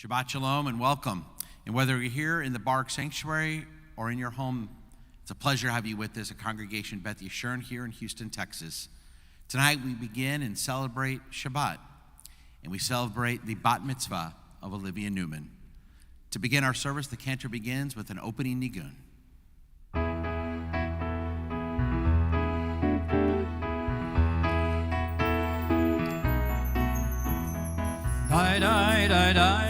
Shabbat Shalom and welcome. And whether you're here in the Barg Sanctuary or in your home, it's a pleasure to have you with us at Congregation Beth Yeshurun here in Houston, Texas. Tonight we begin and celebrate Shabbat, and we celebrate the Bat Mitzvah of Olivia Newman. To begin our service, the cantor begins with an opening nigun. Die, die, die, die.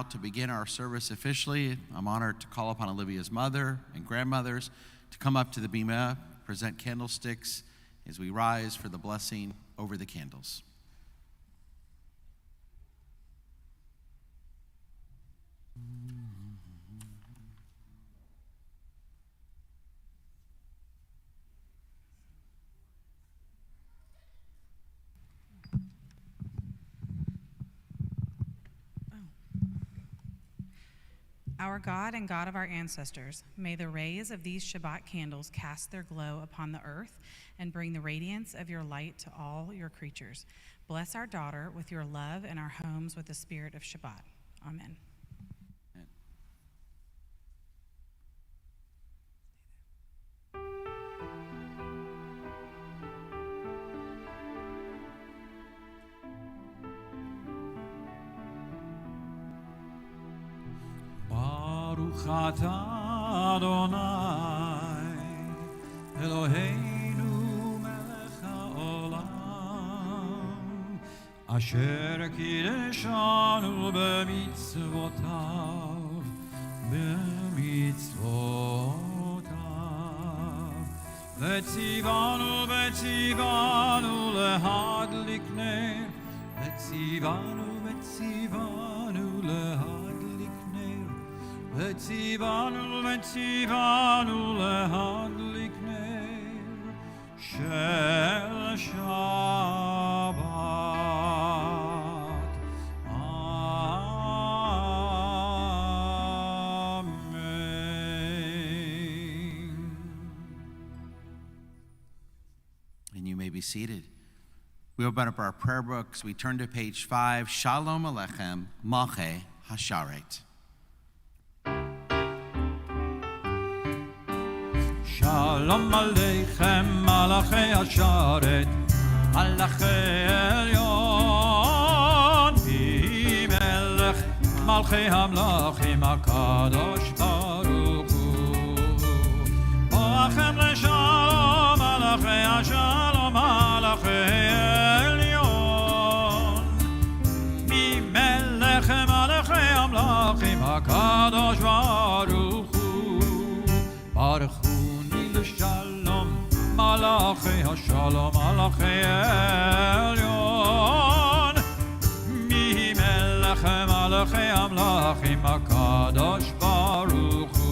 To begin our service officially, I'm honored to call upon Olivia's mother and grandmothers to come up to the bima, present candlesticks as we rise for the blessing over the candles. Our God and God of our ancestors, may the rays of these Shabbat candles cast their glow upon the earth and bring the radiance of your light to all your creatures. Bless our daughter with your love and our homes with the spirit of Shabbat. Amen. Baruch atah Adonai Eloheinu melech haolam asher kideshanu b'mitzvotav Vetzivanu lehadlik ner Vetzivanu lehadlik ner Vetzivanu lehadlik ner Shel Shabbat. Amen. And you may be seated. We open up our prayer books. We turn to page 5, Shalom Aleichem, Malchei Hasharet. Shalom Aleichem, Malachei Hasharet, Malachei Elyon, Melech Malchei Hamlachim HaKadosh Baruch Hu. Boachem leShalom, Malachei Hashalom, Malachei Elyon, Melech Malchei Hamlachim HaKadosh Baruch Hu. Baruch Hu. Shalom, Malachei Hashalom, Malachei Elyon, Mi Melech Malachei Amlachim HaKadosh Baruch Hu.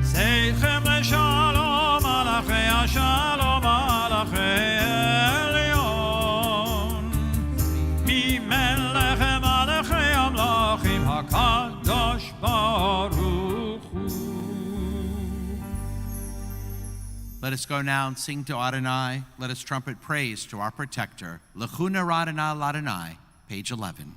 Seichem leShalom, Malachei Hashalom, Malachei Elyon, Mi Melech Malachei Amlachim HaKadosh Baruch Hu. Let us go now and sing to Adonai. Let us trumpet praise to our protector. Lechuna Radana Ladonai, page 11.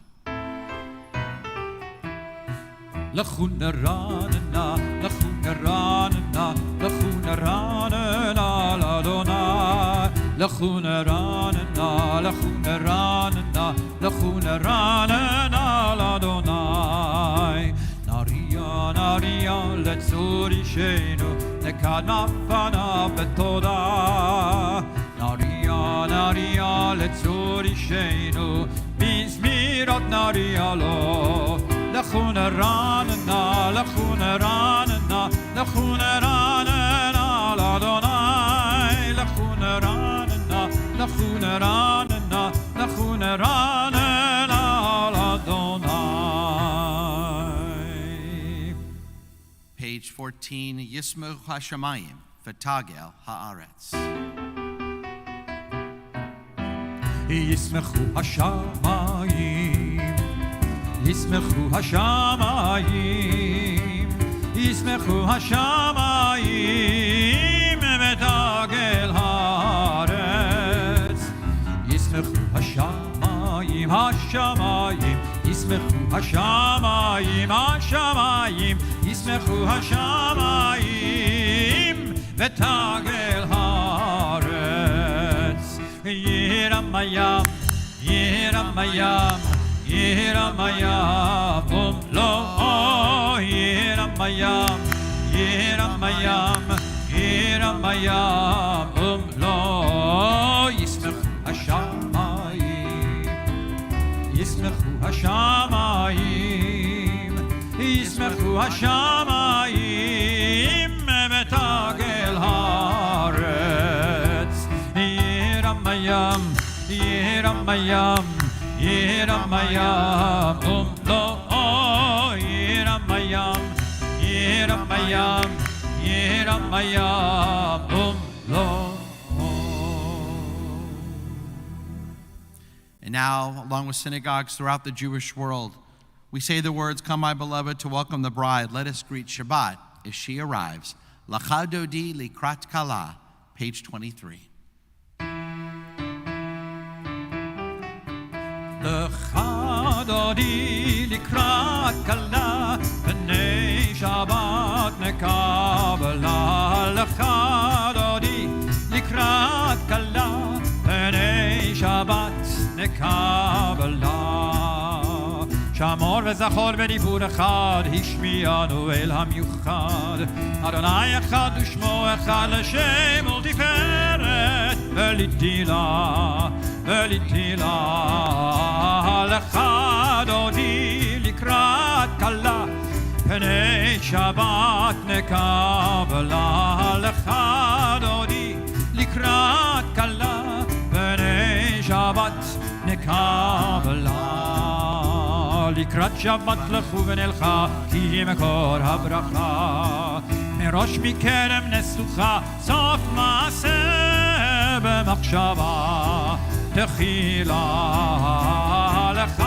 Lechuna ranana, lechuna ranana, lechuna ranana ladonai. Lechuna ranana, lechuna ranana, lechuna ranana ladonai. Naria, naria, letzuri shenu, nekad mafana betoda. Naria, naria, letzuri shenu, mizmirot naria lo. Lechuna ranana, lechuna ranana, lechuna ranana ladonai. Lechuna ranana, lechuna ranana, lechuna ranana ladonai. Page 14, Yismu Hashemayim, V'tagel Haaretz. ישמחו השמיים, ישמחו השמיים, ישמחו השמיים ותגל הארץ. ישמחו השמיים, השמיים, ישמחו השמיים, השמיים, ישמחו השמיים ותגל הארץ. ירמיהו, ירמיהו, ירמיהו, לא, ירמיהו, ירמיהו, ירמיהו, לא, ישמחו השמיים, ישמחו השמיים, ישמחו השמיים ותגל הארץ. ירמיהו, ירמיהו, ירמיהו, לא, ירמיהו, ירמיהו, ירמיהו, לא. And now, along with synagogues throughout the Jewish world, we say the words, "Come, my beloved, to welcome the bride. Let us greet Shabbat as she arrives." Lacha dodi likrat kala, page 23. לך דודי לקראת כלה, פני שבת נקבלה. לך דודי לקראת כלה, פני שבת נקבלה. שמור וזכור בדיבור אחד, השמיענו אל המיוחד. אדוני אחד ושמו אחד, לשם ולתפארת ולתהילה. ולתהילה. לך דודי לקראת כלה, פני שבת נקבלה. לך דודי לקראת כלה, פני שבת נקבלה. לקראת שבת לכו ונלכה, כי היא מקור הברכה. מראש מכרם נסוכה, סוף מעשה במחשבה. תחילה. לך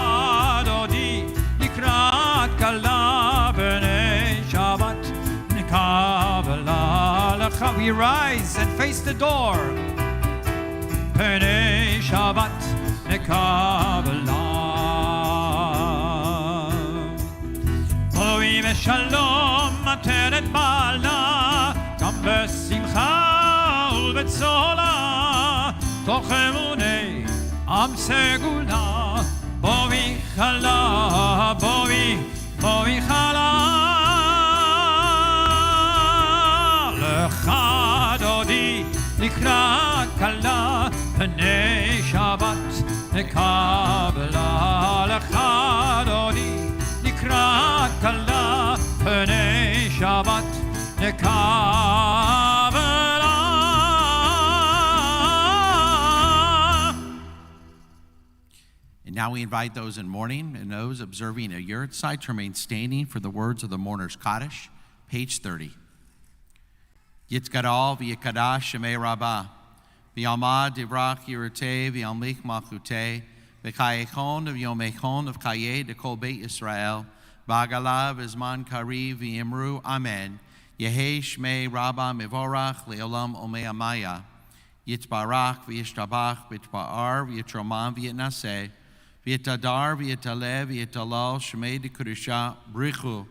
דודי לקראת כלה, פני שבת נקבלה. לך. We rise and face the door. פני שבת נקבלה. בואי בשלום מתנת בעלה, גם בשמחה ובצהלה. תוך אמוני עם סגולה, בואי חלה, בואי חלה. לך דודי לקראת כלה, פני שבת נקבלה. לך דודי לקראת כלה, פני שבת נקבלה. And now we invite those in mourning and those observing a yurtside to remain standing for the words of the mourner's Kaddish, page 30. Yitzgadal v'yikadash shemei rabbah, v'yalmad divrach yiruteh v'yalmich malchuteh, v'chayechon v'yomechon of kayeh de kol beit Yisrael, v'agalav v'zman kariv v'yimru amen, Yehi Shmei Rabba Mevorach Leolam Omei Amaya. Yitbarach v'yishtabach v'yitba'ar v'yitromam v'yitnaseh v'yitadar v'yitaleh v'yitalal shmei d'kedusha brichu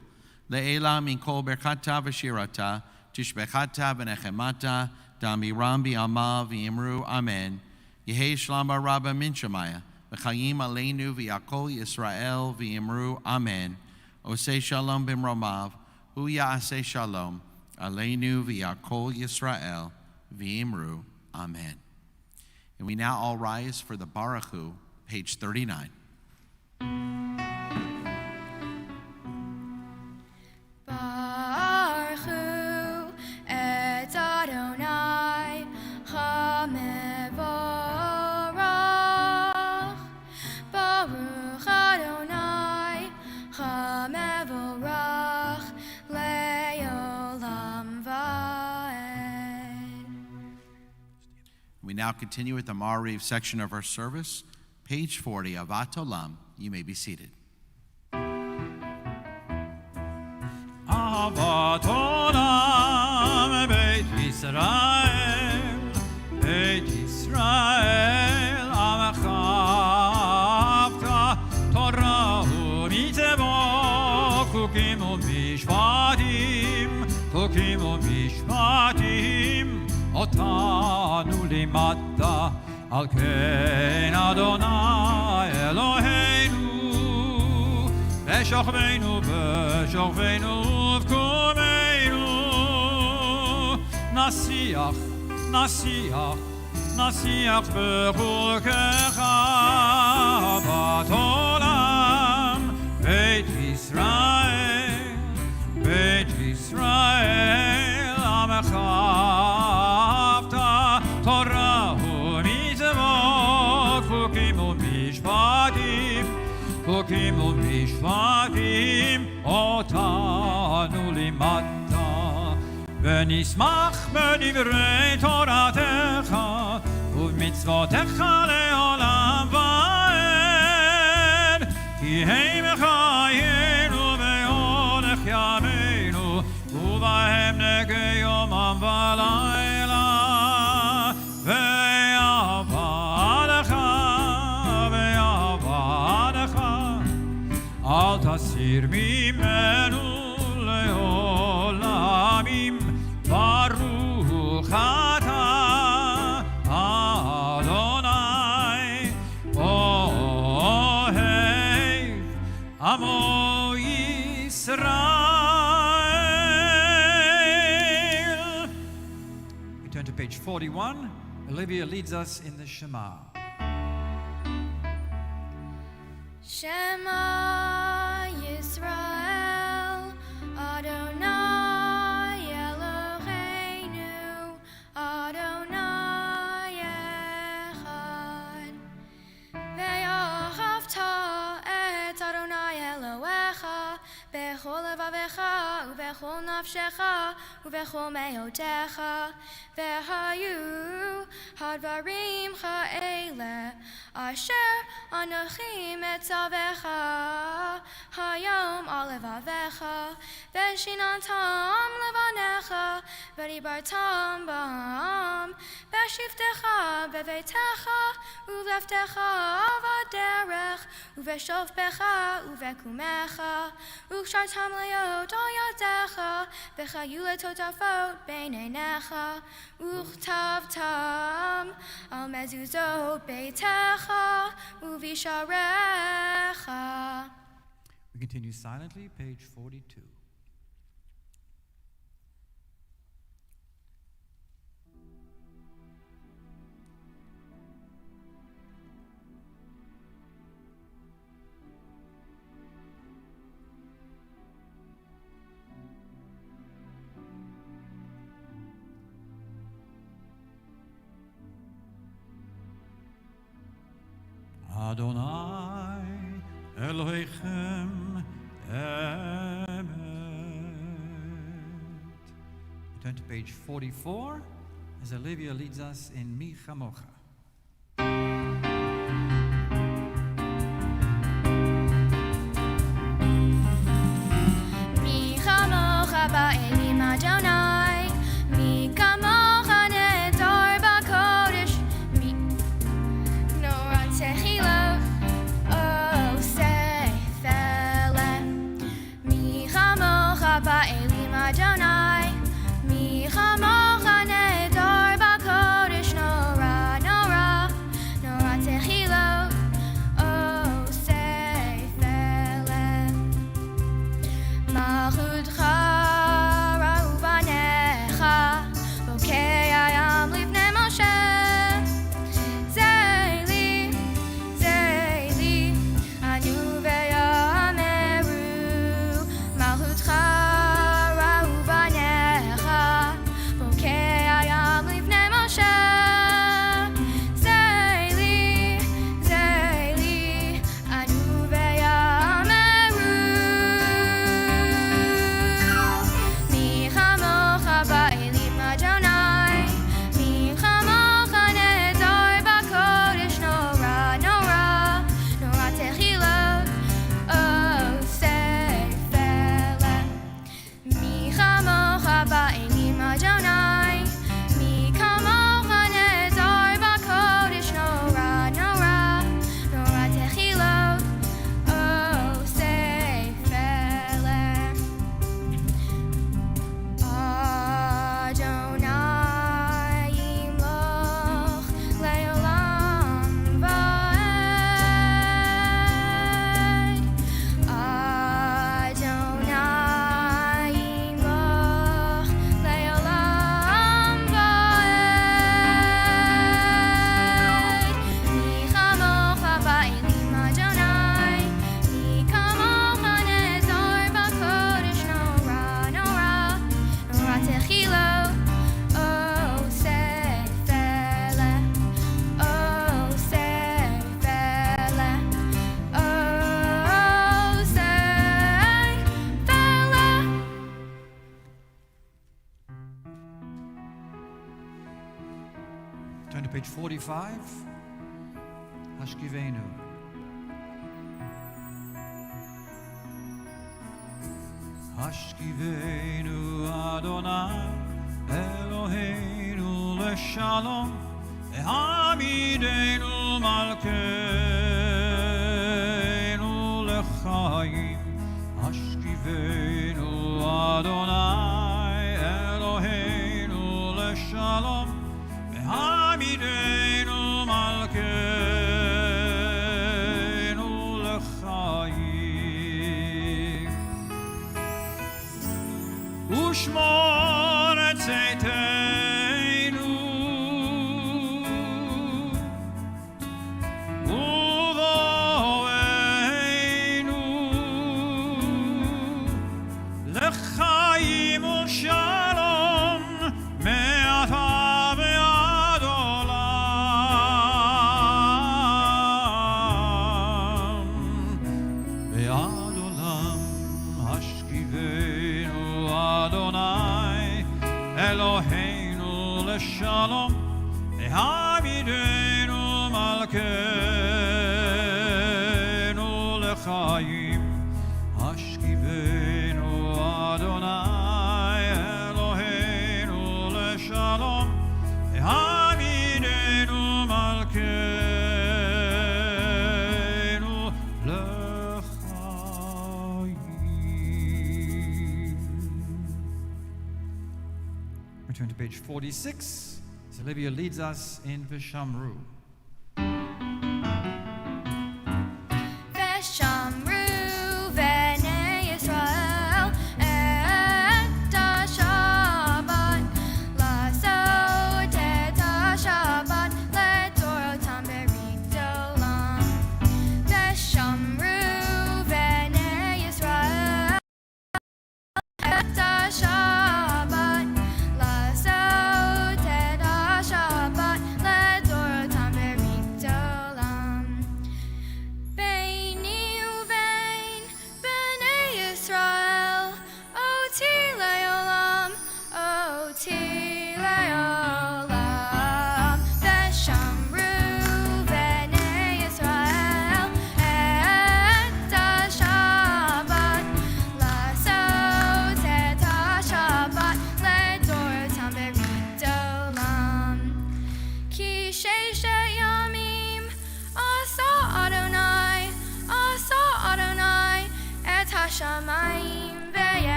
le'ela min kol berchata v'shirata tishbechata v'nechemata damiram b'yama v'yimru amen. Yehi shlama rabba min shemaya v'chayim aleinu v'yakol Yisrael v'yimru amen. Osei shalom b'mromav hu ya'aseh shalom aleinu v'yakol Yisrael v'yimru amen. And we now all rise for the Baruch, page 39. Baruch et Adonai HaMevorach. Baruch Adonai HaMevorach le'olam va'ed. We now continue with the Ma'ariv section of our service, page 40, Avat Olam. You may be seated. Avat Olam Beit Yisrael, Beit Yisrael, Amechavta, Torah u'mitzvot, Chukim u'mishpatim, Otanu limadta, Al ken Adonai Eloheinu, B'shochveinu v'kumeinu, Nasiach b'chukecha, Avat Olam, Beit Yisrael, Amechavta, Torah u'mitzvot, Chukim u'mishpatim, Otanu limadta, v'nismach b'divrei Toratecha, u'v'mitzvotecha le'olam va'ed, ki heim chayenu ve'olech yameinu, u'vahem negei yomam v'layla, Al tasir mimenu leolamim, Baruch ata Adonai ohev amo Yisrael. We turn to page 41. Olivia leads us in the Shema. Shema Yisrael, Adonai Eloheinu, Adonai Echad. Ve'ahavta et Adonai Elohecha, bechol levavecha, uvechol nafshecha, uvechol me'otecha, ve'hayu hadvarim ha'ele, asher anochi metzavecha, hayom al levavecha, ve'shinantam levanecha, ve'dibartam ba'am, ve'shivtecha beveitecha, uveftecha v'derech, uveshofbecha uvekumecha, ukshartam leot al yadecha, ve'chayu letotafot beinenecha, uchtavtam al mezuzot beitecha uvisharecha. We continue silently, page 42. Adonai Elohechem Emet. We turn to page 44 as Olivia leads us in Mi Chamocha. Mi chamocha ba'elim Adonai. Mi kamocha nedar b'kodesh. Mi norat techilot. Oh, sefelem. Mi chamocha ba'elim Adonai. Mi chamocha nedar b'kodesh. Nora, nora, nora techilot. Oh, sefelem. Malchutcha ra'u banecha. Bokei hayam livnei Moshe. Zeili, zeili, anu ve'yameru. Malchutcha ra'u banecha. Bokei hayam livnei Moshe. Zeili, zeili, anu ve'yameru. Mi chamocha ba'elim Adonai. Mi chamocha nedar b'kodesh. Nora, nora, nora techilot. Oh, sefelem. Mi chamocha ba'elim Adonai. Mi chamocha nedar b'kodesh. Nora, nora, nora techilot. Oh, sefelem. Adonai yimloch le'olam va'ed. Adonai yimloch le'olam va'ed. Mi chamocha ba'elim Adonai. Mi kamocha nedar b'kodesh. Nora, nora, nora techilot. Oh, sefelem. Oh, sefelem. Oh, sefelem. Turn to page 45. Hashkivenu. Hashkivenu Adonai Eloheinu leshalom Hamidenu malkeinu lechaim Hashkivenu Adonai Eloheinu leshalom Hamidenu malkeinu lechaim Ushmor tzeiteinu uvoeinu lechaim u'shalom me'ata ve'ad olam ve'ad olam hashkivenu Adonai Eloheinu leshalom Hamidenu malkeinu lechaim Hashkivenu Adonai Eloheinu leshalom Hamidenu malkeinu lechaim. Return to page 46. So Olivia leads us in Vishamru. Veshamru v'nei Yisrael et ha-Shabbat, la'asot et ha-Shabbat le'torotam berigdolam. Veshamru v'nei Yisrael et ha-Shabbat, la'asot et ha-Shabbat le'torotam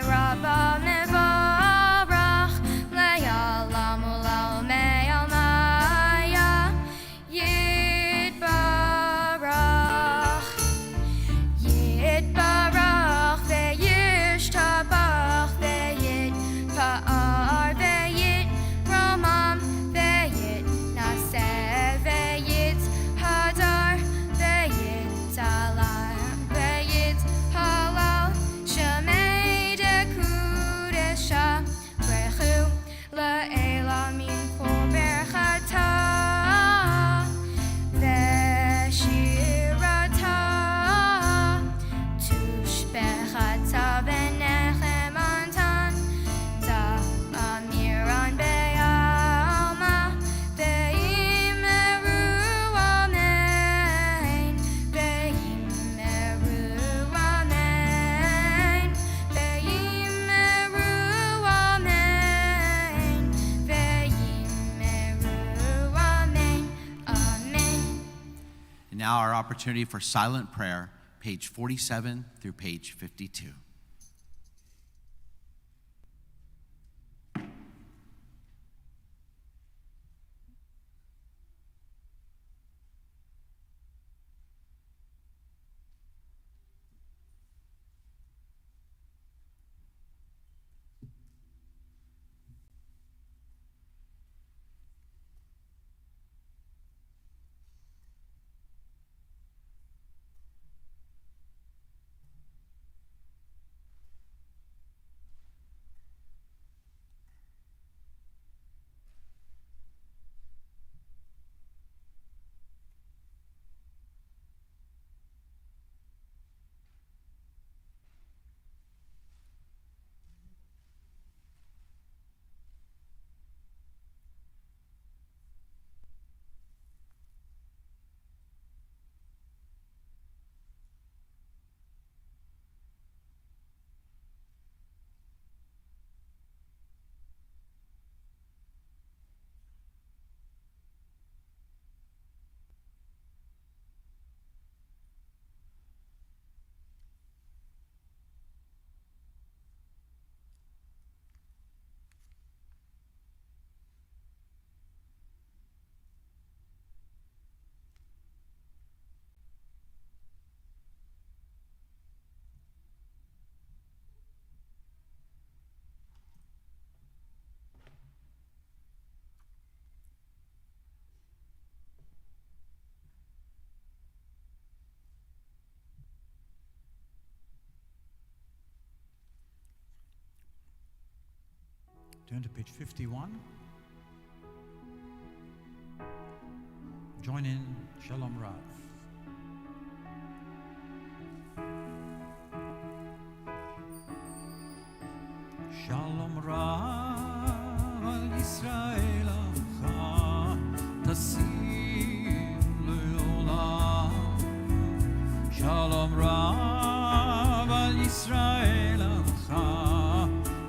Rabba Mevarach Le'alam U'La'omei Almaya Yitbarach Yitbarach Ve'yishtabach Ve'yitpa'ar Ve'yitramam Ve'yitnaseh Ve'yithadar Ve'yitzalam Ve'yithalal Shemei Dekudesha Brechu Le'elamin Kol Berchata Ve'shirata Tushbechata Ve'nechem Antan Da Amiran Be'alma Ve'imeru Amen Ve'imeru Amen Ve'imeru Amen Ve'imeru Amen Amen. And now our opportunity for silent prayer, page 47 through page 52. Turn to page 51. Join in Shalom Rav. Shalom Rav al Yisrael Amcha Tasim Le'olam. Shalom Rav al Yisrael Amcha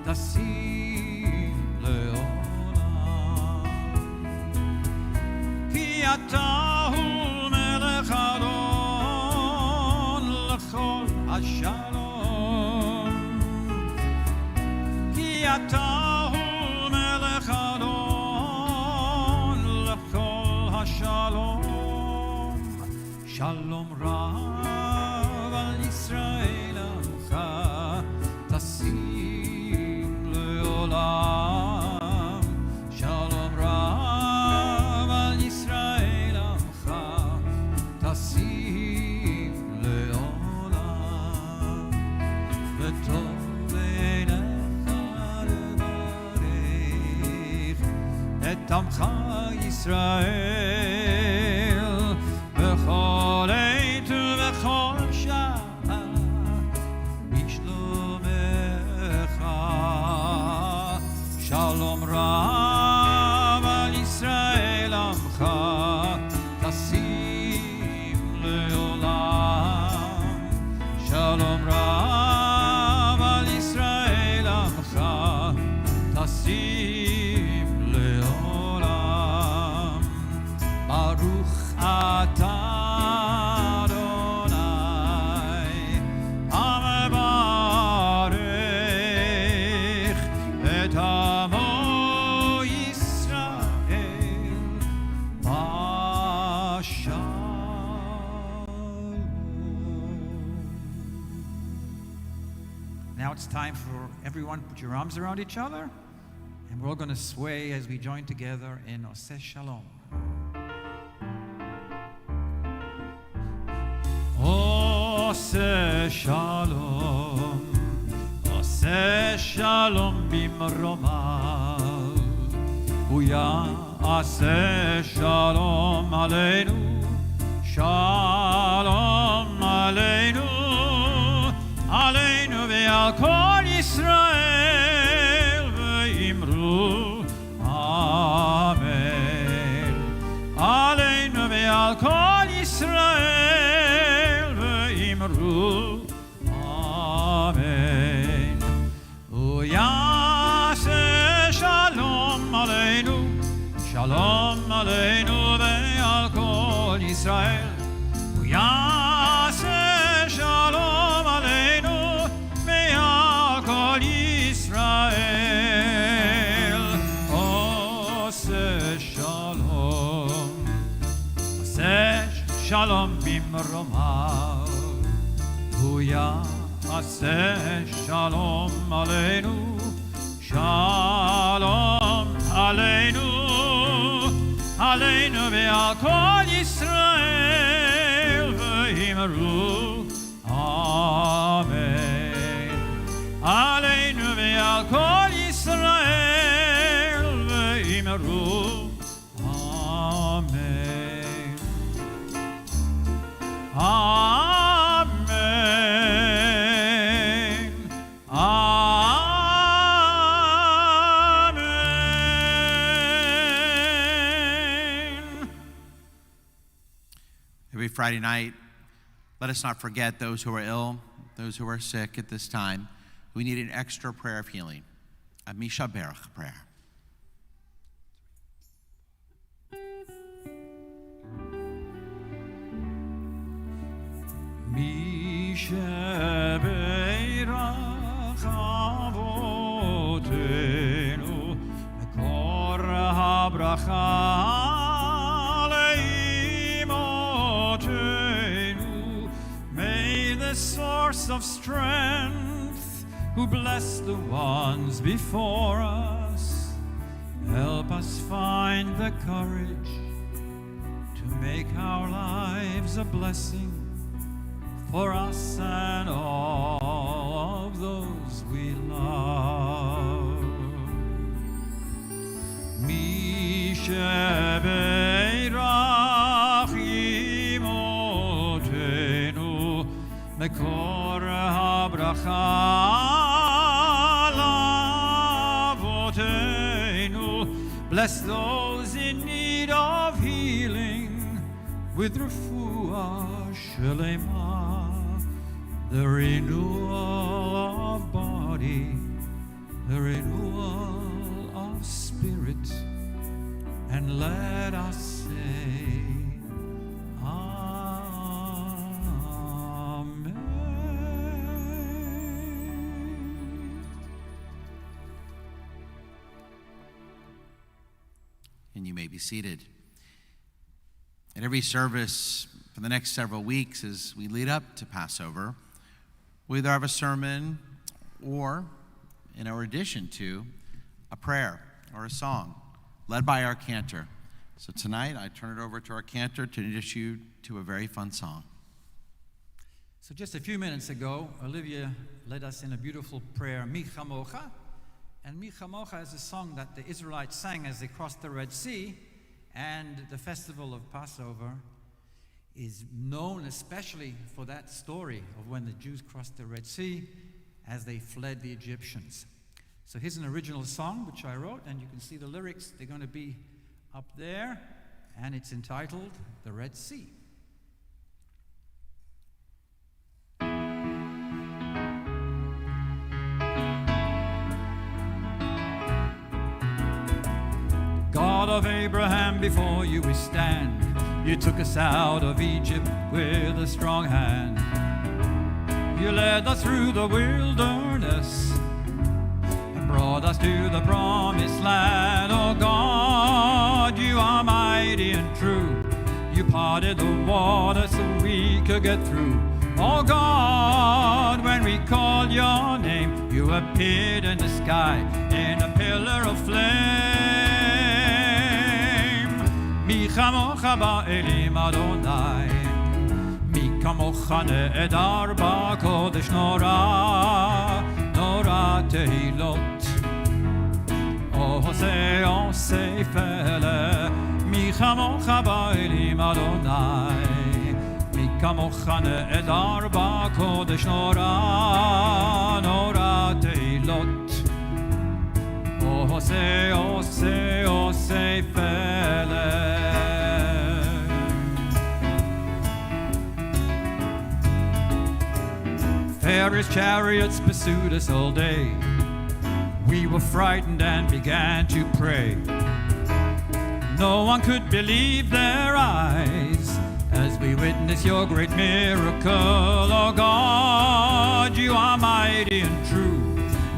Tasim Le'olam. Ki Ata hu Melech Adon L'chol HaShalom. אתה הוא מלך אדון לכל השלום. שלום רב על ישראל עמך תשים לעולם. שלום רב על ישראל עמך תשים לעולם. וטוב בעיניך את עמך ישראל בכל עת ובכל שעה בשלומך. שלום רב על ישראל עמך תשים לעולם. שלום רב על ישראל עמך תשים לעולם. ברוך אתה אדוני המברך Now it's time for everyone put your arms around each other, and we're all going to sway as we join together in Oseh Shalom. Oseh Shalom, Oseh Shalom bimromav, Ya'aseh Shalom aleinu, Shalom aleinu, aleinu ve'al kol Yisrael ve'imru Amen. Aleinu ve'al kol Yisrael ve'imru Amen. Ya'aseh Shalom aleinu, Shalom aleinu ve'al kol Yisrael. Ya'aseh Shalom aleinu ve'al kol Yisrael. Oseh Shalom, Oseh Shalom bimromav. Ya'aseh Shalom aleinu, Shalom aleinu, aleinu ve'al kol Yisrael ve'imru Amen. Aleinu ve'al kol Yisrael ve'imru Amen. Amen. Amen. Every Friday night, let us not forget those who are ill, those who are sick at this time. We need an extra prayer of healing, a Misha Barg prayer. Misha Barg avotenu, Mekor habracha leimotenu. May the source of strength, who bless the ones before us, help us find the courage to make our lives a blessing for us and all of those we love. Misha Beirach imotenu, Mekor habracha lavotenu. Bless those in need of healing with refuah shelema, the renewal of body, the renewal of spirit, and let us say Amen. And you may be seated. At every service for the next several weeks, as we lead up to Passover, we either have a sermon or, in our addition to, a prayer or a song led by our cantor. So tonight, I turn it over to our cantor to introduce you to a very fun song. So just a few minutes ago, Olivia led us in a beautiful prayer, Mi Chamocha. And Mi Chamocha is a song that the Israelites sang as they crossed the Red Sea. And the festival of Passover is known especially for that story of when the Jews crossed the Red Sea as they fled the Egyptians. So here's an original song which I wrote, and you can see the lyrics. They're going to be up there, and it's entitled The Red Sea. God of Abraham, before you we stand. You took us out of Egypt with a strong hand. You led us through the wilderness and brought us to the promised land. Oh God, you are mighty and true. You parted the water so we could get through. Oh God, when we called your name, you appeared in the sky in a pillar of flame. Mi chamocha ba'elim Adonai, mi kamocha ne'edar ba'kodesh nora, nora tehilot. Oh, say fele, mi chamocha ba'elim Adonai, kamocha ne'edar ba'kodesh nora, nora tehilot. Oh, say fele. Pharaoh's chariots pursued us all day. We were frightened and began to pray. No one could believe their eyes as we witness your great miracle. Oh God, you are mighty and true.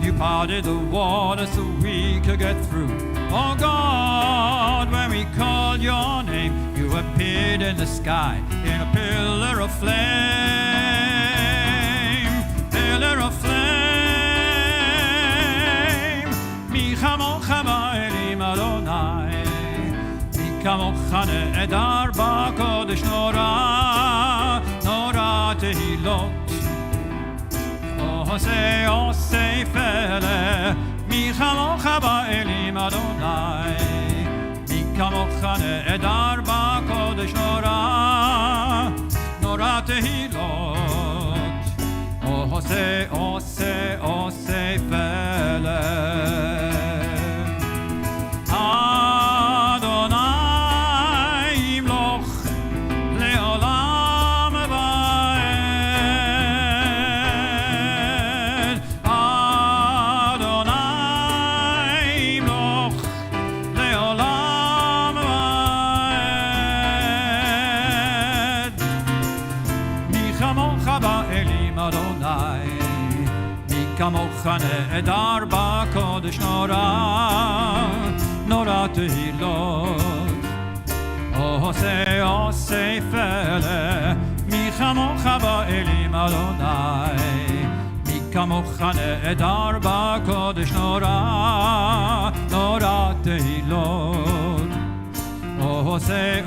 You parted the water so we could get through. Oh God, when we called your name, you appeared in the sky in a pillar of flame. Pillar of flame. Mi chamocha ba'elim Adonai, kamocha ne'edar ba'kodesh nora, nora tehilot. Oh, say fele, mi chamocha ba'elim Adonai, mi kamocha ne'edar ba'kodesh nora, nora tehilot. Oh, say fele. Kamocha ne'edar ba'kodesh nora, nora tehilot. Oh, say fele, mi chamocha ba'elim Adonai, mi kamocha ne'edar ba'kodesh nora, nora tehilot. Oh, say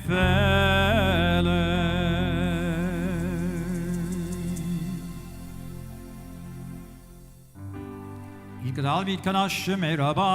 fele. Yikadal v'yitkanash meraba,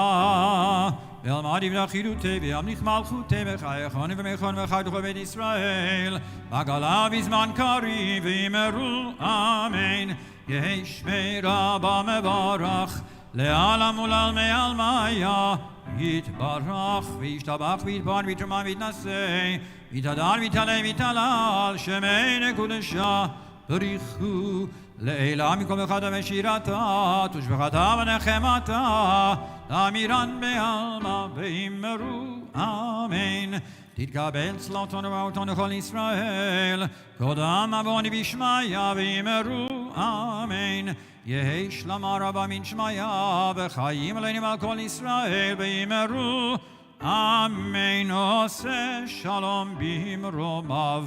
ve'almadi v'achirute, ve'amlich malchute, v'chayachon v'mechon v'chayducho v'et Yisrael, v'agala v'zman kari v'imeru, amen. Yehesh meraba mevarach, le'alam ulal me'almaya, yitbarach v'yishtabach v'yitbar v'yitruman v'yitnaseh, v'yitadar v'yitaleh v'yitalal, shemei nekudesha, b'richu, לעילה מכל אחד המשירתה, תושבחתה ונחמתה, לאמירן בעלמא ואמרו אמן. תתקבל צלותנו ואותנו כל ישראל, קודם עווני בשמיה ואמרו אמן. יהי שלמה רבה מן שמיה, וחיים עלינו ועל כל ישראל ואמרו אמן. עושה שלום במרומיו,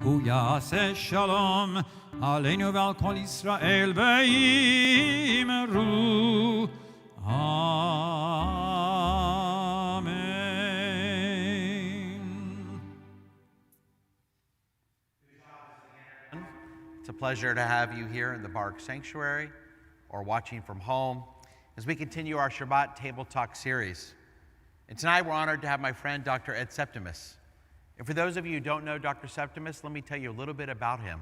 הוא יעשה שלום עלינו ועל כל ישראל ואמרו אמן. It's a pleasure to have you here in the Barg Sanctuary or watching from home as we continue our Shabbat Table Talk series. And tonight we're honored to have my friend Dr. Ed Septimus. And for those of you who don't know Dr. Septimus, let me tell you a little bit about him.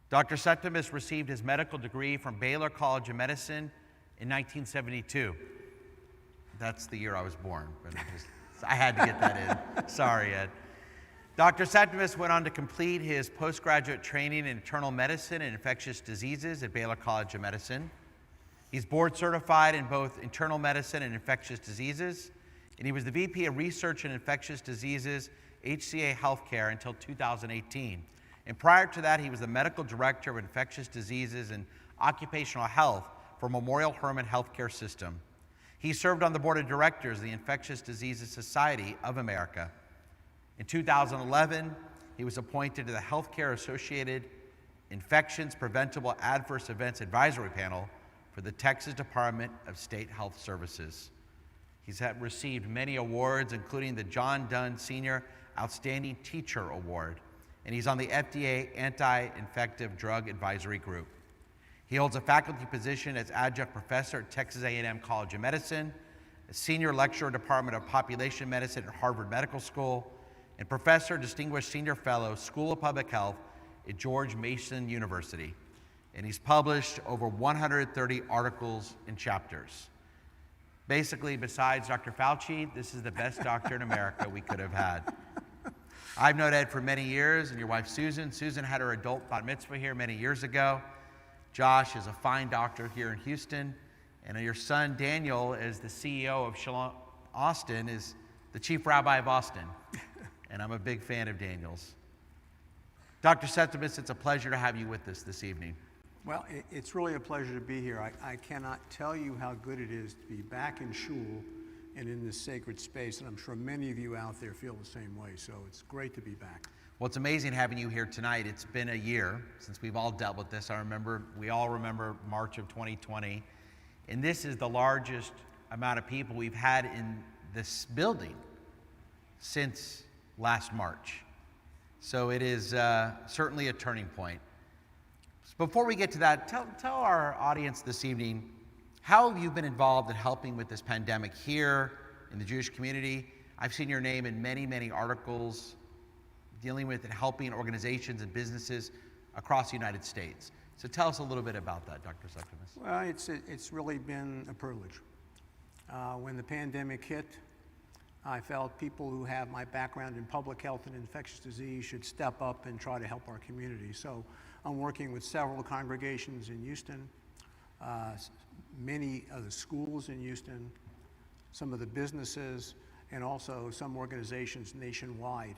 Dr. Septimus received his medical degree from Baylor College of Medicine in 1972. That's the year I was born, but I had to get that in. Sorry, Ed. Dr. Septimus went on to complete his postgraduate training in internal medicine and infectious diseases at Baylor College of Medicine. He's board certified in both internal medicine and infectious diseases, and he was the VP of Research in Infectious Diseases, HCA Healthcare, until 2018. And prior to that, he was the medical director of infectious diseases and occupational health for Memorial Hermann Healthcare System. He served on the board of directors of the Infectious Diseases Society of America. In 2011, he was appointed to the Healthcare Associated Infections Preventable Adverse Events Advisory Panel for the Texas Department of State Health Services. He's received many awards, including the John Dunn Senior Outstanding Teacher Award, and he's on the FDA Anti-Infective Drug Advisory Group. He holds a faculty position as adjunct professor at Texas A&M College of Medicine, a senior lecturer, Department of Population Medicine at Harvard Medical School, and professor, distinguished senior fellow, School of Public Health at George Mason University. And he's published over 130 articles and chapters. Basically, besides Dr. Fauci, this is the best doctor in America we could have had. I've known Ed for many years, and your wife Susan. Susan had her adult bat mitzvah here many years ago. Josh is a fine doctor here in Houston, and your son Daniel, as the CEO of Shalom Austin, is the chief rabbi of Austin, and I'm a big fan of Daniel's. Dr. Septimus, it's a pleasure to have you with us this evening. Well, it's really a pleasure to be here. I cannot tell you how good it is to be back in shul and in this sacred space, and I'm sure many of you out there feel the same way, so it's great to be back. Well, it's amazing having you here tonight. It's been a year since we've all dealt with this. We all remember March of 2020, and this is the largest amount of people we've had in this building since last March. So it is certainly a turning point. Before we get to that, tell our audience this evening, how have you been involved in helping with this pandemic here in the Jewish community? I've seen your name in many, many articles dealing with and helping organizations and businesses across the United States. So tell us a little bit about that, Dr. Septimus. Well, it's really been a privilege. When the pandemic hit, I felt people who have my background in public health and infectious disease should step up and try to help our community. So I'm working with several congregations in Houston, many of the schools in Houston, some of the businesses, and also some organizations nationwide.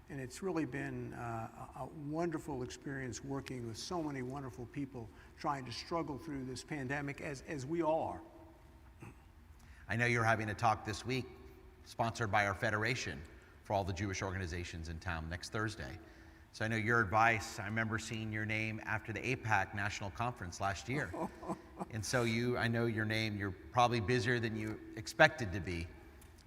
And it's really been a wonderful experience working with so many wonderful people trying to struggle through this pandemic as we all are. I know you're having a talk this week sponsored by our federation for all the Jewish organizations in town next Thursday. So I know your advice, I remember seeing your name after the APAC National Conference last year. And so I know your name, you're probably busier than you expected to be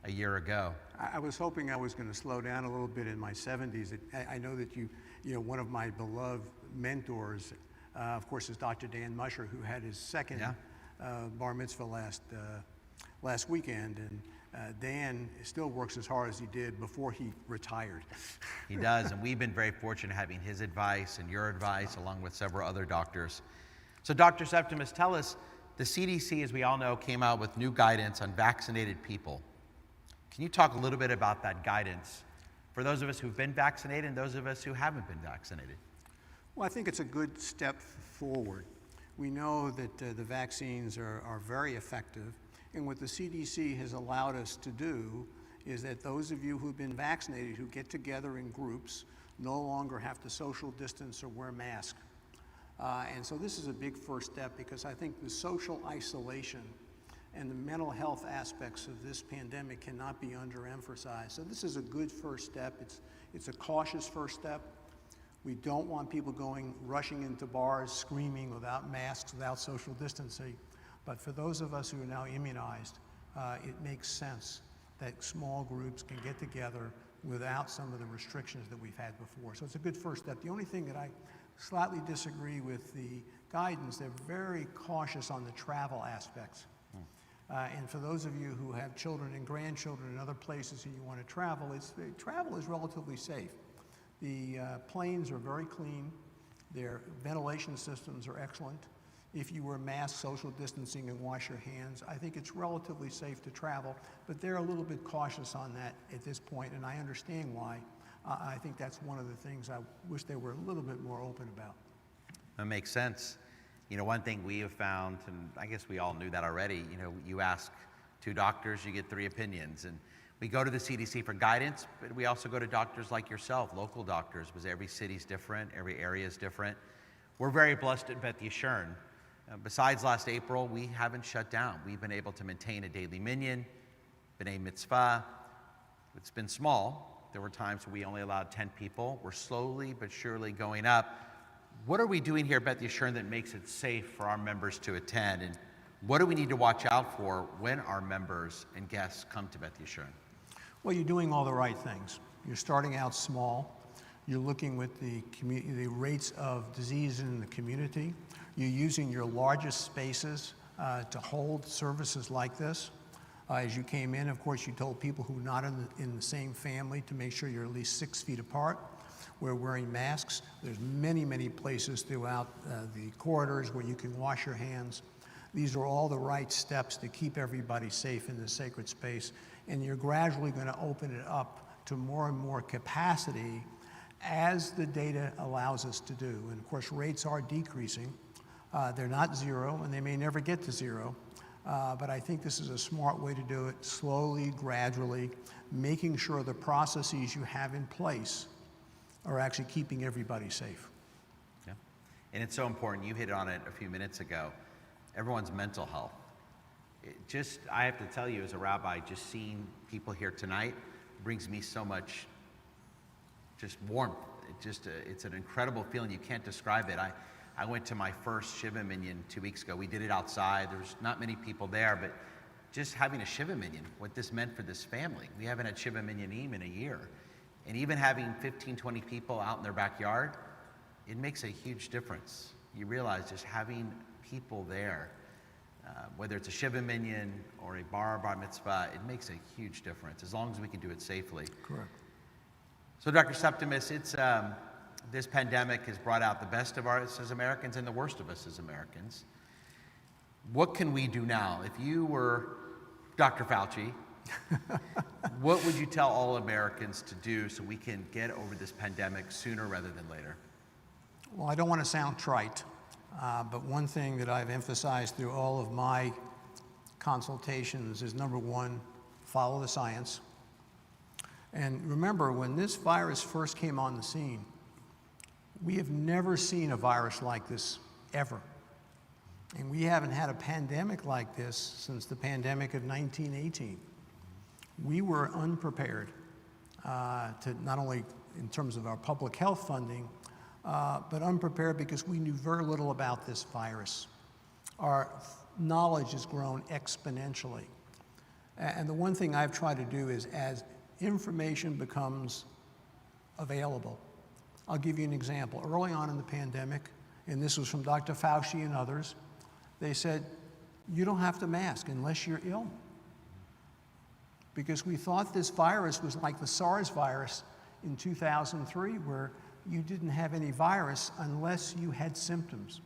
a year ago. I was hoping I was going to slow down a little bit in my 70s. I know that you know, one of my beloved mentors, of course, is Dr. Dan Musher, who had his second bar mitzvah last weekend. And Dan still works as hard as he did before he retired. He does, and we've been very fortunate having his advice and your advice along with several other doctors. So Dr. Septimus, tell us, the CDC, as we all know, came out with new guidance on vaccinated people. Can you talk a little bit about that guidance for those of us who've been vaccinated and those of us who haven't been vaccinated? Well, I think it's a good step forward. We know that the vaccines are very effective, and what the CDC has allowed us to do is that those of you who've been vaccinated who get together in groups no longer have to social distance or wear masks. And so this is a big first step, because I think the social isolation and the mental health aspects of this pandemic cannot be underemphasized. So this is a good first step. It's a cautious first step. We don't want people rushing into bars, screaming without masks, without social distancing. But for those of us who are now immunized, it makes sense that small groups can get together without some of the restrictions that we've had before. So it's a good first step. The only thing that I slightly disagree with the guidance, they're very cautious on the travel aspects. And for those of you who have children and grandchildren in other places and you want to travel, travel is relatively safe. The planes are very clean. Their ventilation systems are excellent. If you wear masks, social distancing, and wash your hands, I think it's relatively safe to travel, but they're a little bit cautious on that at this point, and I understand why. I think that's one of the things I wish they were a little bit more open about. That makes sense. You know, one thing we have found, and I guess we all knew that already, you know, you ask 2 doctors, you get 3 opinions. And we go to the CDC for guidance, but we also go to doctors like yourself, local doctors, because every city's different, every area is different. We're very blessed at Beth Yeshurun. Besides last April, we haven't shut down. We've been able to maintain a daily minyan, b'nai mitzvah. It's been small, There were times we only allowed 10 people. We're slowly but surely going up. What are we doing here at Beth Yeshurun that makes it safe for our members to attend? And what do we need to watch out for when our members and guests come to Beth Yeshurun? Well, you're doing all the right things. You're starting out small. You're looking with the rates of disease in the community. You're using your largest spaces to hold services like this. As you came in, of course, you told people who are not in the same family to make sure you're at least 6 feet apart. We're wearing masks. There's many, many places throughout the corridors where you can wash your hands. These are all the right steps to keep everybody safe in the sacred space. And you're gradually going to open it up to more and more capacity as the data allows us to do. And of course, rates are decreasing. They're not zero, and they may never get to zero. But I think this is a smart way to do it, slowly, gradually, making sure the processes you have in place are actually keeping everybody safe. Yeah. And it's so important. You hit on it a few minutes ago. Everyone's mental health. I have to tell you as a rabbi, just seeing people here tonight brings me so much just warmth. It's an incredible feeling. You can't describe it. I went to my first Shiva Minyan 2 weeks ago. We did it outside. There was not many people there, but just having a Shiva Minyan, what this meant for this family. We haven't had Shiva Minyanim in a year. And even having 15, 20 people out in their backyard, it makes a huge difference. You realize just having people there, whether it's a Shiva Minyan or a bar mitzvah, it makes a huge difference, as long as we can do it safely. Correct. So Dr. Septimus, this pandemic has brought out the best of us as Americans and the worst of us as Americans. What can we do now? If you were Dr. Fauci, what would you tell all Americans to do so we can get over this pandemic sooner rather than later? Well, I don't want to sound trite, but one thing that I've emphasized through all of my consultations is, number one, follow the science. And remember, when this virus first came on the scene, we have never seen a virus like this, ever. And we haven't had a pandemic like this since the pandemic of 1918. We were unprepared to not only in terms of our public health funding, but unprepared because we knew very little about this virus. Our knowledge has grown exponentially. And the one thing I've tried to do is, as information becomes available, I'll give you an example. Early on in the pandemic, and this was from Dr. Fauci and others, they said, you don't have to mask unless you're ill. Because we thought this virus was like the SARS virus in 2003, where you didn't have any virus unless you had symptoms.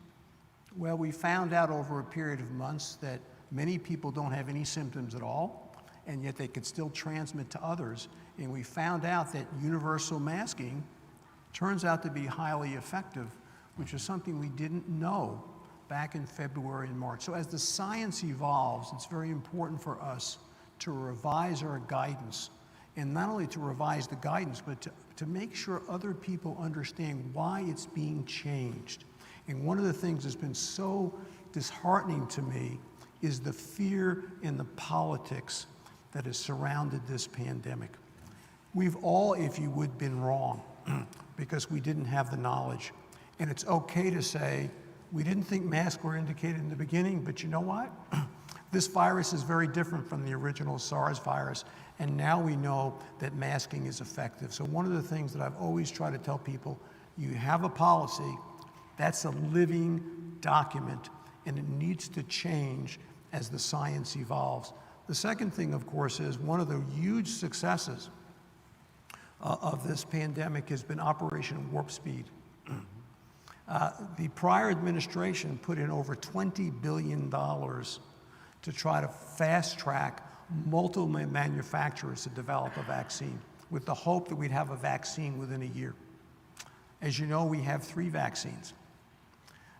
Well, we found out over a period of months that many people don't have any symptoms at all, and yet they could still transmit to others. And we found out that universal masking turns out to be highly effective, which is something we didn't know back in February and March. So as the science evolves, it's very important for us to revise our guidance, and not only to revise the guidance, but to make sure other people understand why it's being changed. And one of the things that's been so disheartening to me is the fear and the politics that has surrounded this pandemic. We've all, if you would, been wrong because we didn't have the knowledge. And it's okay to say, we didn't think masks were indicated in the beginning, but you know what? This virus is very different from the original SARS virus, and now we know that masking is effective. So one of the things that I've always tried to tell people, you have a policy, that's a living document, and it needs to change as the science evolves. The second thing, of course, is one of the huge successes of this pandemic has been Operation Warp Speed. The prior administration put in over $20 billion to try to fast track multiple manufacturers to develop a vaccine with the hope that we'd have a vaccine within a year. As you know, we have 3 vaccines.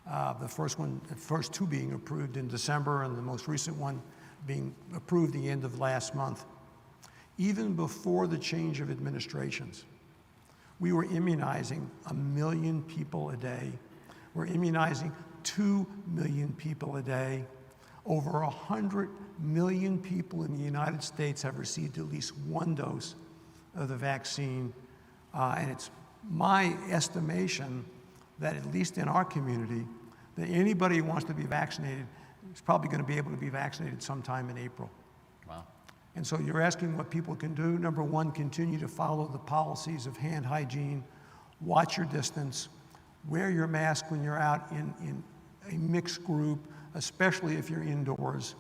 The first 2 being approved in December, and the most recent one being approved the end of last month. Even before the change of administrations, we were immunizing 1 million people a day. We're immunizing 2 million people a day. Over 100 million people in the United States have received at least 1 dose of the vaccine. And it's my estimation that at least in our community, that anybody who wants to be vaccinated is probably going to be able to be vaccinated sometime in April. Wow. And so you're asking what people can do. Number one, continue to follow the policies of hand hygiene, watch your distance, wear your mask when you're out in a mixed group, especially if you're indoors.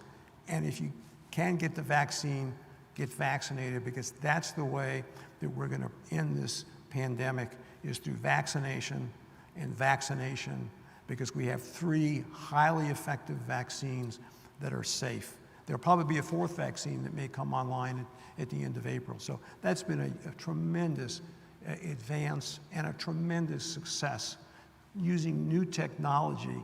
And if you can get the vaccine, get vaccinated, because that's the way that we're going to end this pandemic, is through vaccination and vaccination, because we have 3 highly effective vaccines that are safe. There'll probably be a 4th vaccine that may come online at the end of April. So that's been a tremendous advance and a tremendous success, using new technology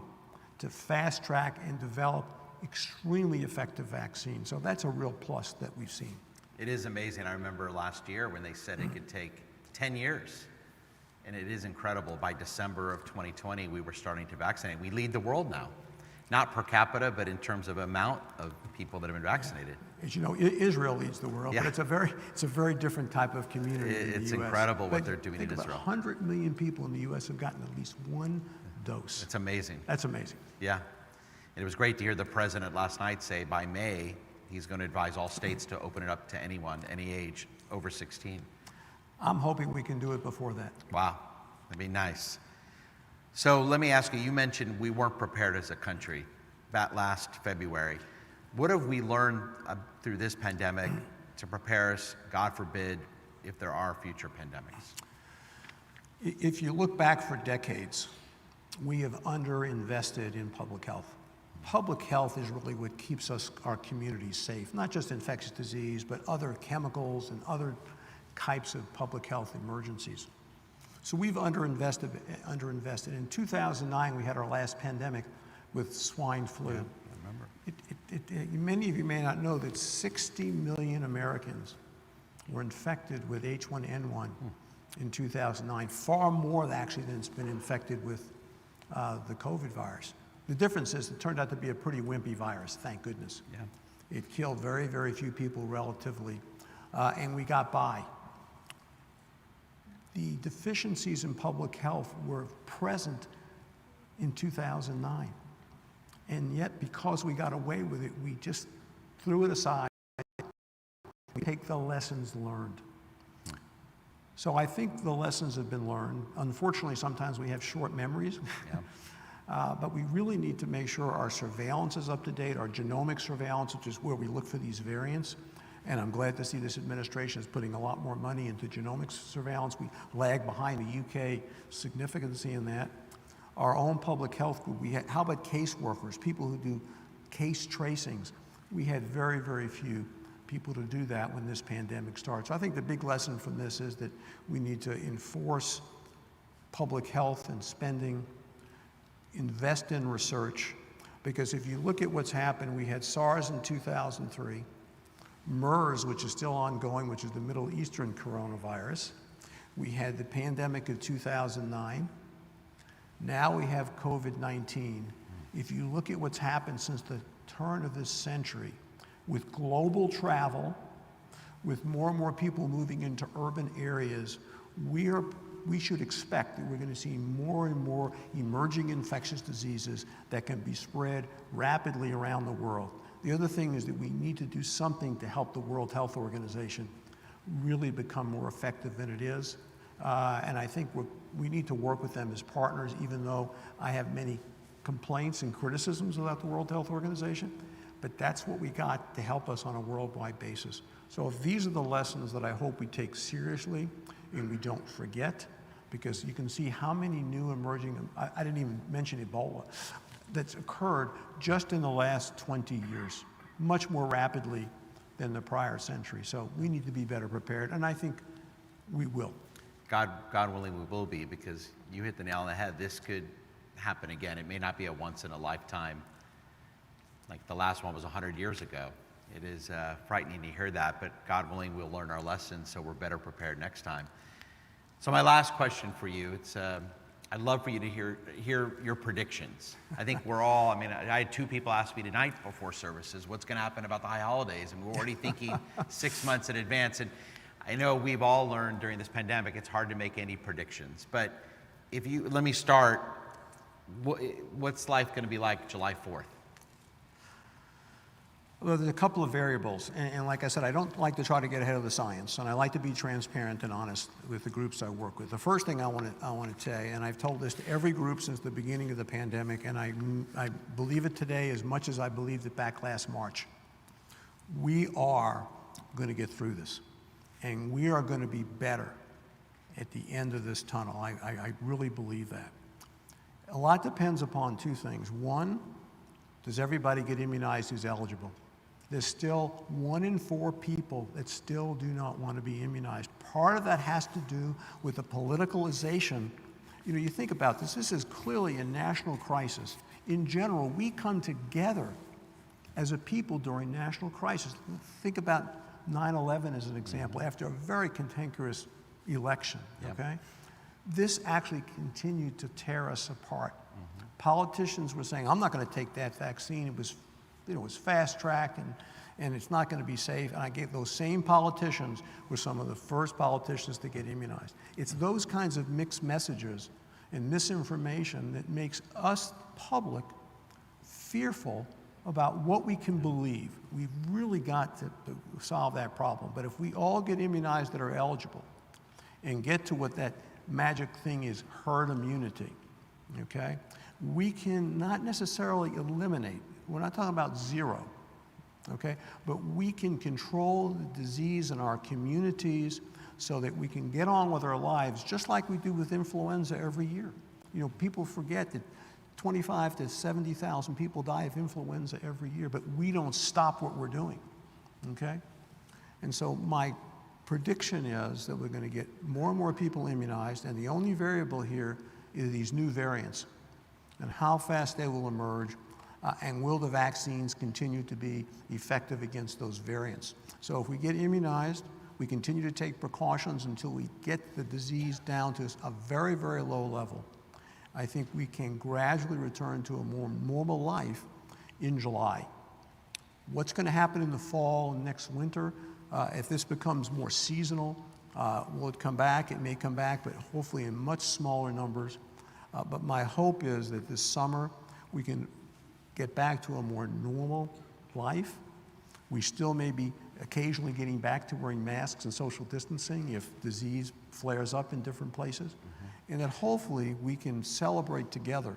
to fast track and develop extremely effective vaccines. So that's a real plus that we've seen. It is amazing. I remember last year when they said it could take 10 years. And it is incredible. By December of 2020, we were starting to vaccinate. We lead the world now. Not per capita, but in terms of amount of people that have been vaccinated. As you know, Israel leads the world, Yeah. but it's a very different type of community in the It's US. incredible what But they're doing in think about Israel. 100 million people in the US have gotten at least 1 dose. It's amazing. That's amazing. Yeah. And it was great to hear the president last night say by May, he's going to advise all states to open it up to anyone, any age, over 16. I'm hoping we can do it before that. Wow, that'd be nice. So let me ask you, you mentioned we weren't prepared as a country that last February. What have we learned through this pandemic to prepare us, God forbid, if there are future pandemics? If you look back for decades, we have underinvested in public health. Public health is really what keeps our communities safe, not just infectious disease, but other chemicals and other types of public health emergencies. So we've underinvested. In 2009, we had our last pandemic with swine flu. Yeah, I remember. Many of you may not know that 60 million Americans were infected with H1N1 in 2009, far more actually than it's been infected with the COVID virus. The difference is it turned out to be a pretty wimpy virus, thank goodness. Yeah. It killed very, very few people relatively, and we got by. The deficiencies in public health were present in 2009. And yet, because we got away with it, we just threw it aside. We take the lessons learned. So I think the lessons have been learned. Unfortunately, sometimes we have short memories. Yeah. But we really need to make sure our surveillance is up to date, our genomic surveillance, which is where we look for these variants. And I'm glad to see this administration is putting a lot more money into genomic surveillance. We lag behind the UK significantly in that. Our own public health group, how about caseworkers, people who do case tracings? We had very, very few people to do that when this pandemic starts. So I think the big lesson from this is that we need to enforce public health and spending, invest in research, because if you look at what's happened, we had SARS in 2003, MERS, which is still ongoing, which is the Middle Eastern coronavirus. We had the pandemic of 2009. Now we have COVID-19. If you look at what's happened since the turn of this century, with global travel, with more and more people moving into urban areas, we should expect that we're going to see more and more emerging infectious diseases that can be spread rapidly around the world. The other thing is that we need to do something to help the World Health Organization really become more effective than it is. And I think we need to work with them as partners, even though I have many complaints and criticisms about the World Health Organization. But that's what we got to help us on a worldwide basis. So if these are the lessons that I hope we take seriously and we don't forget, because you can see how many new emerging, I didn't even mention Ebola, that's occurred just in the last 20 years, much more rapidly than the prior century. So we need to be better prepared, and I think we will. God willing, we will be, because you hit the nail on the head. This could happen again. It may not be a once in a lifetime, like the last one was 100 years ago. It is frightening to hear that, but God willing, we'll learn our lessons so we're better prepared next time. So my last question for you, it's I'd love for you to hear your predictions. I think we're all, I had 2 people ask me tonight before services, what's going to happen about the high holidays? And we're already thinking 6 months in advance. And I know we've all learned during this pandemic it's hard to make any predictions, but let me start. What's life going to be like July 4th? Well, there's a couple of variables, and like I said, I don't like to try to get ahead of the science, and I like to be transparent and honest with the groups I work with. The first thing I want to say, and I've told this to every group since the beginning of the pandemic, and I believe it today as much as I believed it back last March. We are going to get through this, and we are going to be better at the end of this tunnel. I really believe that. A lot depends upon two things. One, does everybody get immunized who's eligible? There's still 1 in 4 people that still do not want to be immunized. Part of that has to do with the politicalization. You know, you think about this, this is clearly a national crisis. In general, we come together as a people during national crisis. Think about 9/11 as an example, after a very cantankerous election, okay? This actually continued to tear us apart. Politicians were saying, I'm not going to take that vaccine. It was fast-tracked and it's not going to be safe. And I gave those same politicians were some of the first politicians to get immunized. It's those kinds of mixed messages and misinformation that makes us public fearful about what we can believe. We've really got to solve that problem. But if we all get immunized that are eligible and get to what that magic thing is, herd immunity, okay? We can not necessarily eliminate, we're not talking about zero, okay? But we can control the disease in our communities so that we can get on with our lives just like we do with influenza every year. You know, people forget that 25 to 70,000 people die of influenza every year, but we don't stop what we're doing, okay? And so my prediction is that we're going to get more and more people immunized, and the only variable here is these new variants and how fast they will emerge, and will the vaccines continue to be effective against those variants. So if we get immunized, we continue to take precautions until we get the disease down to a very, very low level. I think we can gradually return to a more normal life in July. What's going to happen in the fall and next winter? If this becomes more seasonal, will it come back? It may come back, but hopefully in much smaller numbers. But my hope is that this summer we can get back to a more normal life. We still may be occasionally getting back to wearing masks and social distancing if disease flares up in different places. And that hopefully we can celebrate together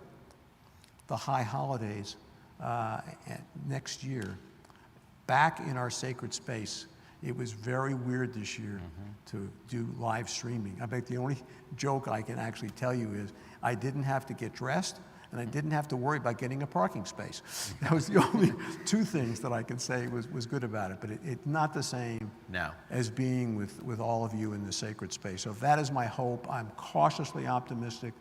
the high holidays next year back in our sacred space. It was very weird this year to do live streaming. I bet the only joke I can actually tell you is I didn't have to get dressed and I didn't have to worry about getting a parking space. That was the only two things that I can say was good about it. But it's not the same as being with all of you in the sacred space. So if that is my hope, I'm cautiously optimistic,